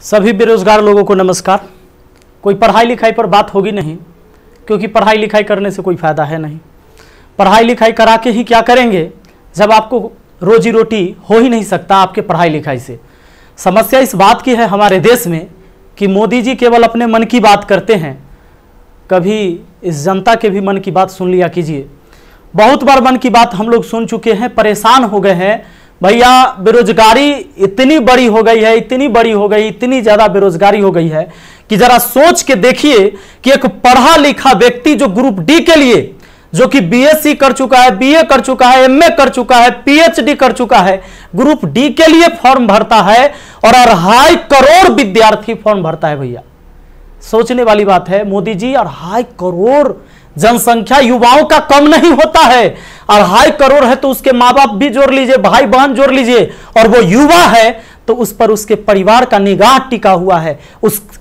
सभी बेरोजगार लोगों को नमस्कार। कोई पढ़ाई लिखाई पर बात होगी नहीं, क्योंकि पढ़ाई लिखाई करने से कोई फायदा है नहीं। पढ़ाई लिखाई करा के ही क्या करेंगे जब आपको रोजी रोटी हो ही नहीं सकता आपके पढ़ाई लिखाई से। समस्या इस बात की है हमारे देश में कि मोदी जी केवल अपने मन की बात करते हैं, कभी इस जनता के भी मन की बात सुन लिया कीजिए। बहुत बार मन की बात हम लोग सुन चुके हैं, परेशान हो गए हैं। भैया बेरोजगारी इतनी बड़ी हो गई है, इतनी बड़ी हो गई, इतनी ज़्यादा बेरोजगारी हो गई है कि ज़रा सोच के देखिए कि एक पढ़ा लिखा व्यक्ति जो ग्रुप डी के लिए, जो कि बीएससी कर चुका है, बीए कर चुका है, एमए कर चुका है, पीएचडी कर चुका है, ग्रुप डी के लिए फॉर्म भरता है और 2.5 करोड़ विद्यार्थी फॉर्म भरता है। भैया सोचने वाली बात है। मोदी जी 2.5 करोड़ जनसंख्या युवाओं का कम नहीं होता है। 2.5 करोड़ है तो उसके माँ बाप भी जोड़ लीजिए, भाई बहन जोड़ लीजिए, और वो युवा है तो उस पर उसके परिवार का निगाह टिका हुआ है,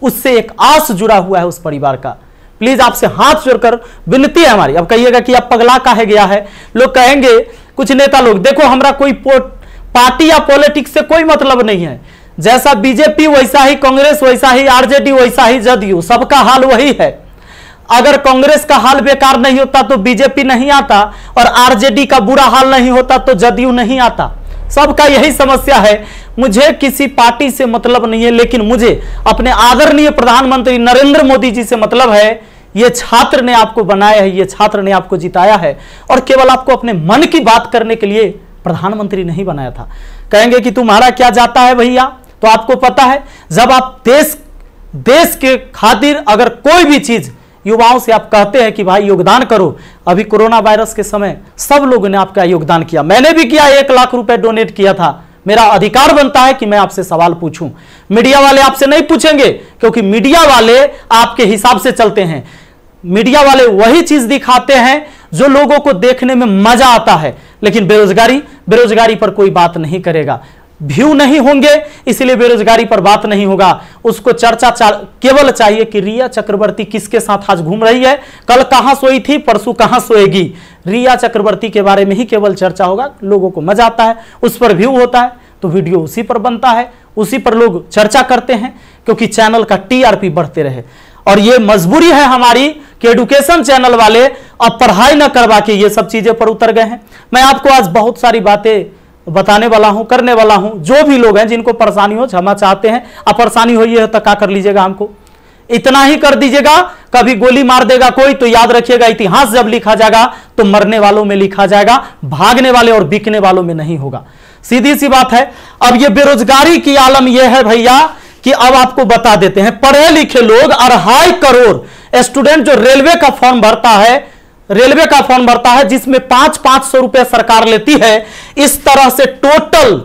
उससे एक आस जुड़ा हुआ है उस परिवार का। प्लीज आपसे हाथ जोड़कर विनती है हमारी। अब कहिएगा कि अब पगला काहे गया है, लोग कहेंगे कुछ नेता लोग, देखो हमारा कोई पार्टी या पॉलिटिक्स से कोई मतलब नहीं है। जैसा बीजेपी वैसा ही कांग्रेस, वैसा ही आरजेडी, वैसा ही जदयू, सबका हाल वही है। अगर कांग्रेस का हाल बेकार नहीं होता तो बीजेपी नहीं आता, और आरजेडी का बुरा हाल नहीं होता तो जदयू नहीं आता। सबका यही समस्या है। मुझे किसी पार्टी से मतलब नहीं है, लेकिन मुझे अपने आदरणीय प्रधानमंत्री नरेंद्र मोदी जी से मतलब है। ये छात्र ने आपको बनाया है, ये छात्र ने आपको जिताया है, और केवल आपको अपने मन की बात करने के लिए प्रधानमंत्री नहीं बनाया था। कहेंगे कि तुम्हारा क्या जाता है भैया, तो आपको पता है जब आप देश के खातिर अगर कोई भी चीज युवाओं से आप कहते हैं कि भाई योगदान करो। अभी कोरोना वायरस के समय सब लोगों ने आपका योगदान किया, मैंने भी किया, 1 लाख रुपए डोनेट किया था। मेरा अधिकार बनता है कि मैं आपसे सवाल पूछूं। मीडिया वाले आपसे नहीं पूछेंगे, क्योंकि मीडिया वाले आपके हिसाब से चलते हैं। मीडिया वाले वही चीज दिखाते हैं जो लोगों को देखने में मजा आता है, लेकिन बेरोजगारी पर कोई बात नहीं करेगा। व्यू नहीं होंगे इसलिए बेरोजगारी पर बात नहीं होगा। उसको चर्चा केवल चाहिए कि रिया चक्रवर्ती किसके साथ आज घूम रही है, कल कहां सोई थी, परसों कहां सोएगी। रिया चक्रवर्ती के बारे में ही केवल चर्चा होगा। लोगों को मजा आता है, उस पर व्यू होता है तो वीडियो उसी पर बनता है, उसी पर लोग चर्चा करते हैं, क्योंकि चैनल का टीआरपी बढ़ते रहे। और ये मजबूरी है हमारी कि एडुकेशन चैनल वाले अब पढ़ाई न करवा के ये सब चीजें पर उतर गए हैं। मैं आपको आज बहुत सारी बातें बताने वाला हूं, करने वाला हूं। जो भी लोग हैं जिनको परेशानी हो, क्षमा चाहते हैं। अब परेशानी हुई है तो क्या कर लीजिएगा, हमको इतना ही कर दीजिएगा। कभी गोली मार देगा कोई तो याद रखिएगा, इतिहास जब लिखा जाएगा तो मरने वालों में लिखा जाएगा, भागने वाले और बिकने वालों में नहीं होगा। सीधी सी बात है। अब ये बेरोजगारी की आलम यह है भैया कि अब आपको बता देते हैं, पढ़े लिखे लोग 2.5 करोड़ स्टूडेंट जो रेलवे का फॉर्म भरता है, जिसमें 500 रुपए सरकार लेती है। इस तरह से टोटल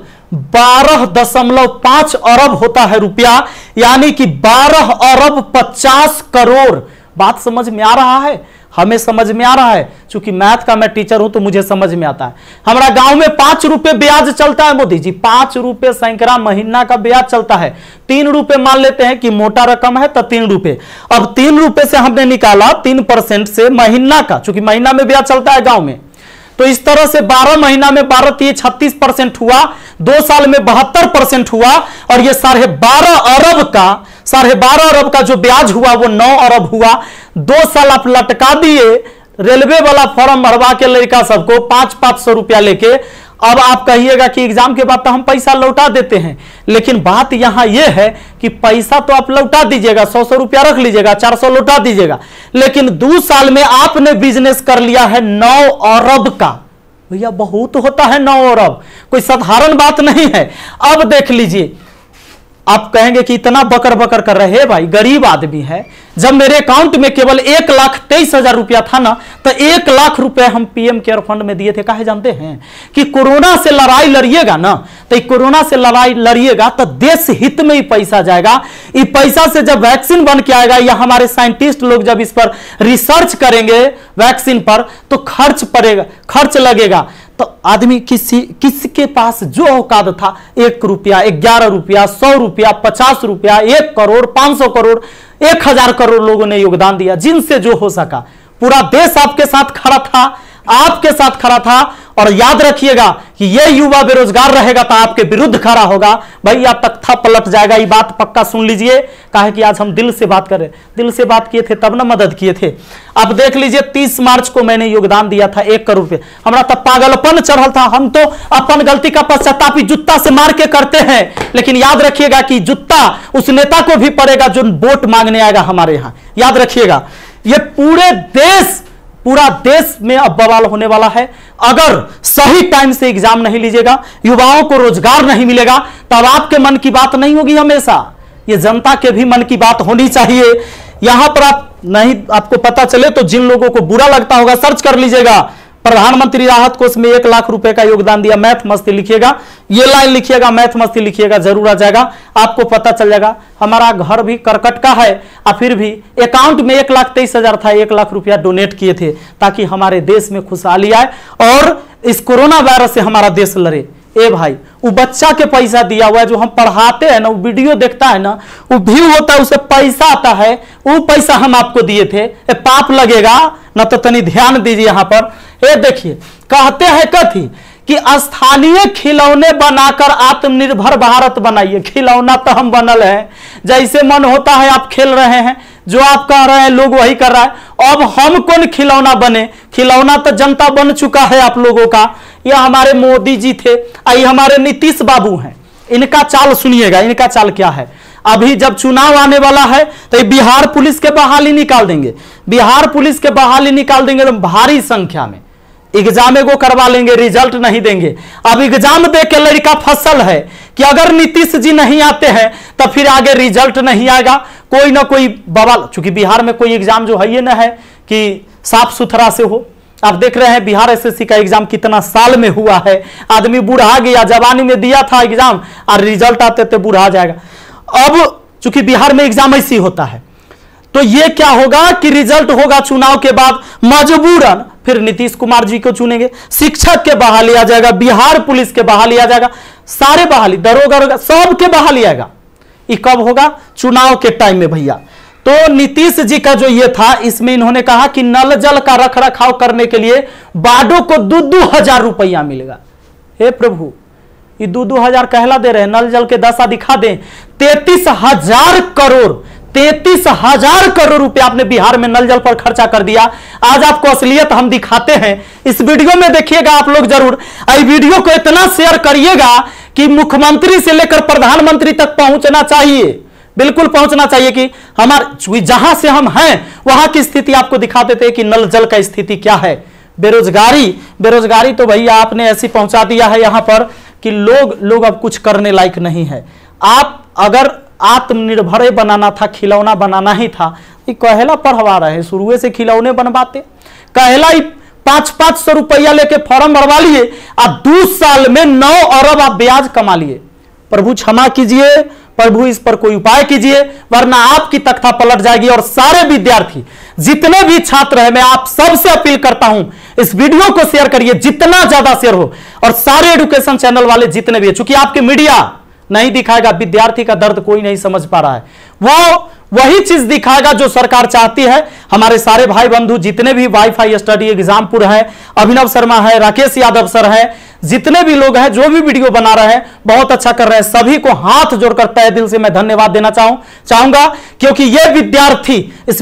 12.5 अरब होता है रुपया, यानी कि 12 अरब 50 करोड़। बात समझ में आ रहा है? हमें समझ में आ रहा है, क्योंकि मैथ का मैं टीचर हूं तो मुझे समझ में आता है। हमारा गांव में 5 रुपए ब्याज चलता है मोदी जी, 5 रुपए सैकड़ा महीना का ब्याज चलता है। 3 रुपए मान लेते हैं कि मोटा रकम है तो 3 रुपए। अब 3 रुपए से हमने निकाला 3% से महीना का, क्योंकि महीना में ब्याज चलता है गांव में। तो इस तरह से 12 महीना में 12 36% हुआ, 2 साल में 72% हुआ, और ये 12.5 अरब का जो ब्याज हुआ वो 9 अरब हुआ। 2 साल आप लटका दिए रेलवे वाला फॉर्म भरवा के लड़का सबको 500 रुपया लेके। अब आप कहिएगा कि एग्जाम के बाद तो हम पैसा लौटा देते हैं, लेकिन बात यहां यह है कि पैसा तो आप लौटा दीजिएगा, 100 रुपया रख लीजिएगा, 400 लौटा दीजिएगा, लेकिन 2 साल में आपने बिजनेस कर लिया है 9 अरब का। भैया बहुत होता है 9 अरब, कोई साधारण बात नहीं है। अब देख लीजिए, आप कहेंगे कि इतना बकर बकर कर रहे हैं, भाई गरीब आदमी है। जब मेरे अकाउंट में केवल 1,23,000 रुपया था ना, तो 1 लाख रुपए हम पीएम केयर फंड में दिए थे। काहे जानते हैं कि कोरोना से लड़ाई लड़िएगा ना, तो कोरोना से लड़ाई लड़िएगा तो देश हित में ही पैसा जाएगा। इस पैसा से जब वैक्सीन बन के आएगा, या हमारे साइंटिस्ट लोग जब इस पर रिसर्च करेंगे वैक्सीन पर, तो खर्च लगेगा। तो आदमी किसके पास जो औकात था, 1 रुपया, 11 रुपया, 100 रुपया, 50 रुपया, 1 करोड़, 500 करोड़, 1000 करोड़ लोगों ने योगदान दिया, जिनसे जो हो सका। पूरा देश आपके साथ खड़ा था, और याद रखिएगा कि ये युवा बेरोजगार रहेगा तो आपके विरुद्ध खड़ा होगा, भैया तख्ता पलट जाएगा। ये बात पक्का सुन लीजिए। कहा कि आज हम दिल से बात कर रहे, दिल से बात किए थे तब ना मदद किए थे। अब देख लीजिए 30 मार्च को मैंने योगदान दिया था 1 करोड़ रुपए, हमारा तब पागलपन चढ़ल था। हम तो अपन गलती का पश्चाताप जूता से मार के करते हैं, लेकिन याद रखिएगा कि जूता उस नेता को भी पड़ेगा जो वोट मांगने आएगा हमारे यहां। याद रखिएगा ये पूरा देश में अब बवाल होने वाला है। अगर सही टाइम से एग्जाम नहीं लीजिएगा, युवाओं को रोजगार नहीं मिलेगा, तब आपके मन की बात नहीं होगी हमेशा, ये जनता के भी मन की बात होनी चाहिए। यहां पर आप नहीं, आपको पता चले तो जिन लोगों को बुरा लगता होगा सर्च कर लीजिएगा, प्रधानमंत्री राहत कोष में 1 लाख रुपए का योगदान दिया, मैथ मस्ती लिखिएगा, ये लाइन लिखिएगा, मैथ मस्ती लिखिएगा, जरूर आ जाएगा, आपको पता चल जाएगा। हमारा घर भी करकट का है और फिर भी अकाउंट में 1,23,000 था, 1 लाख रुपया डोनेट किए थे ताकि हमारे देश में खुशहाली आए और इस कोरोना वायरस से हमारा देश लड़े। ए भाई, वो बच्चा के पैसा दिया हुआ है, जो हम पढ़ाते हैं ना, वो वीडियो देखता है ना, वो व्यू होता है, उसे पैसा आता है, वो पैसा हम आपको दिए थे। पाप लगेगा ना, तो तनी ध्यान दीजिए यहां पर। ये देखिए, कहते हैं कथी कि स्थानीय खिलौने बनाकर आत्मनिर्भर भारत बनाइए। खिलौना तो हम बनल है, जैसे मन होता है आप खेल रहे हैं, जो आप कह रहे हैं लोग वही कर रहा है। अब हम कौन खिलौना बने? खिलौना तो जनता बन चुका है आप लोगों का। यह हमारे मोदी जी थे, ये हमारे नीतीश बाबू हैं। इनका चाल सुनिएगा, इनका चाल क्या है। अभी जब चुनाव आने वाला है तो बिहार पुलिस के बहाली निकाल देंगे, बिहार पुलिस के बहाली निकाल देंगे तो भारी संख्या में एग्जाम को करवा लेंगे, रिजल्ट नहीं देंगे। अब एग्जाम दे के लड़का फसल है कि अगर नीतीश जी नहीं आते हैं तो फिर आगे रिजल्ट नहीं आएगा, कोई ना कोई बवाल। चूंकि बिहार में कोई एग्जाम जो है ये ना है कि साफ सुथरा से हो। आप देख रहे हैं बिहार एसएससी का एग्जाम कितना साल में हुआ है, आदमी बूढ़ा गया, जवानी में दिया था एग्जाम और रिजल्ट आते थे बूढ़ा जाएगा। अब चूंकि बिहार में एग्जाम ऐसी होता है तो ये क्या होगा कि रिजल्ट होगा चुनाव के बाद, मजबूरन फिर नीतीश कुमार जी को चुनेंगे, शिक्षक के बहाली आ जाएगा, बिहार पुलिस के बहाली आ जाएगा, सारे बहाली, दरोगा सब के बहाली आएगा। ये कब होगा? चुनाव के टाइम में भैया। तो नीतीश जी का जो ये था, इसमें इन्होंने कहा कि नल जल का रख रखाव करने के लिए बाडो को 2-2 हजार रुपया मिलेगा। हे प्रभु, ये 2-2 हजार कहला दे रहे हैं, नल जल के दशा दिखा दें। 33,000 करोड़, 33,000 करोड़ रुपया आपने बिहार में नल जल पर खर्चा कर दिया। आज आपको असलियत हम दिखाते हैं, इस वीडियो में देखिएगा आप लोग जरूर। इस वीडियो को इतना शेयर करिएगा कि मुख्यमंत्री से लेकर प्रधानमंत्री तक पहुंचना चाहिए, बिल्कुल पहुंचना चाहिए कि हमारे जहां से हम हैं वहां की स्थिति आपको दिखा देते हैं कि नल जल का स्थिति क्या है। बेरोजगारी तो भैया आपने ऐसी पहुंचा दिया है यहां पर कि लोग अब कुछ करने लायक नहीं है। आप अगर आत्मनिर्भर बनाना था, खिलौना बनाना ही था, ये कहेला पढ़वा रहे, शुरू से खिलौने बनवाते। कहेला 500 रुपया लेके फॉर्म भरवा लिए और 2 साल में 9 अरब आप ब्याज कमा लिए। प्रभु क्षमा कीजिए, प्रभु इस पर कोई उपाय कीजिए, वरना आपकी तख्ता पलट जाएगी। और सारे विद्यार्थी, जितने भी छात्र हैं, मैं आप सबसे अपील करता हूं, इस वीडियो को शेयर करिए, जितना ज्यादा शेयर हो। और सारे एजुकेशन चैनल वाले जितने भी है, चूंकि आपके मीडिया नहीं दिखाएगा, विद्यार्थी का दर्द कोई नहीं समझ पा रहा है, वो वही चीज दिखाएगा जो सरकार चाहती है। हमारे सारे भाई बंधु जितने भी वाईफाई स्टडी एग्जामपुर है, अभिनव शर्मा है, राकेश यादव सर है, जितने भी लोग हैं जो भी वीडियो बना रहे हैं बहुत अच्छा कर रहे हैं, सभी को हाथ जोड़कर तहे दिल से मैं धन्यवाद देना चाहूंगा। क्योंकि ये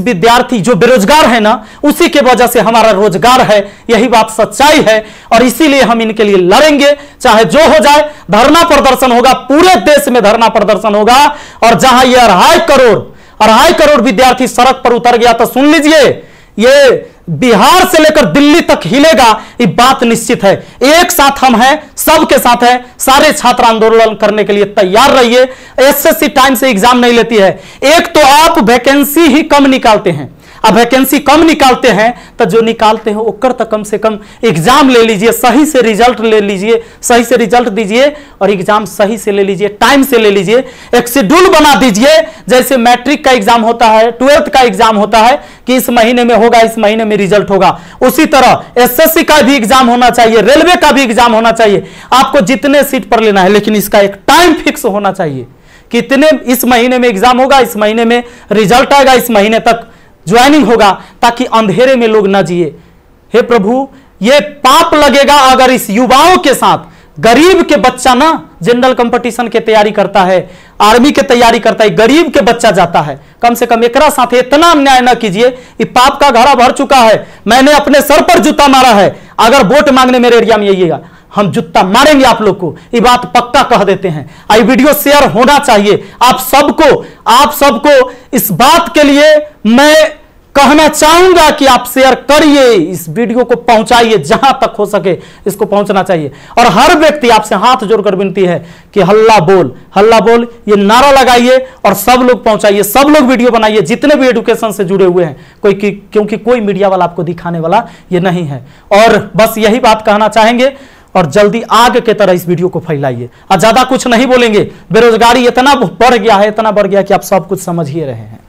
विद्यार्थी जो बेरोजगार है ना, उसी के वजह से हमारा रोजगार है, यही बात सच्चाई है। और इसीलिए हम इनके लिए लड़ेंगे, चाहे जो हो जाए। धरना प्रदर्शन होगा, पूरे देश में धरना प्रदर्शन होगा। और जहां ये 2.5 करोड़ विद्यार्थी सड़क पर उतर गया तो सुन लीजिए, ये बिहार से लेकर दिल्ली तक हिलेगा, ये बात निश्चित है। एक साथ हम हैं, सबके साथ हैं। सारे छात्र आंदोलन करने के लिए तैयार रहिए। एसएससी टाइम से एग्जाम नहीं लेती है। एक तो आप वैकेंसी ही कम निकालते हैं, अब वैकेंसी कम निकालते हैं तो जो निकालते हैं ओकर तक कम से कम एग्जाम ले लीजिए, सही से रिजल्ट ले लीजिए, सही से रिजल्ट दीजिए और एग्जाम सही से ले लीजिए, टाइम से ले लीजिए। एक शेड्यूल बना दीजिए, जैसे मैट्रिक का एग्जाम होता है, 12th का एग्जाम होता है कि इस महीने में होगा, इस महीने में रिजल्ट होगा। उसी तरह एसएससी का भी एग्जाम होना चाहिए, रेलवे का भी एग्जाम होना चाहिए। आपको जितने सीट पर लेना है, लेकिन इसका एक टाइम फिक्स होना चाहिए। कितने इस महीने में एग्जाम होगा, इस महीने में रिजल्ट आएगा, इस महीने तक ज्वाइनिंग होगा, ताकि अंधेरे में लोग ना जिए। हे प्रभु, ये पाप लगेगा अगर इस युवाओं के साथ गरीब के बच्चा ना जनरल कंपटीशन के तैयारी करता है, आर्मी के तैयारी करता है, गरीब के बच्चा जाता है। कम से कम एकरा साथ इतना अन्याय ना कीजिए। ये पाप का घड़ा भर चुका है। मैंने अपने सर पर जूता मारा है। अगर वोट मांगने मेरे एरिया में आइएगा, हम जूता मारेंगे आप लोग को। ये बात पक्का कह देते हैं। आई वीडियो शेयर होना चाहिए। आप सबको इस बात के लिए मैं कहना चाहूंगा कि आप शेयर करिए, इस वीडियो को पहुंचाइए, जहां तक हो सके इसको पहुंचना चाहिए। और हर व्यक्ति आपसे हाथ जोड़कर विनती है कि हल्ला बोल ये नारा लगाइए और सब लोग पहुंचाइए, सब लोग वीडियो बनाइए, जितने भी एजुकेशन से जुड़े हुए हैं। क्योंकि कोई मीडिया वाला आपको दिखाने वाला ये नहीं है। और बस यही बात कहना चाहेंगे और जल्दी आग के तरह इस वीडियो को फैलाइए। और ज्यादा कुछ नहीं बोलेंगे। बेरोजगारी इतना बढ़ गया है कि आप सब कुछ समझ ही रहे हैं।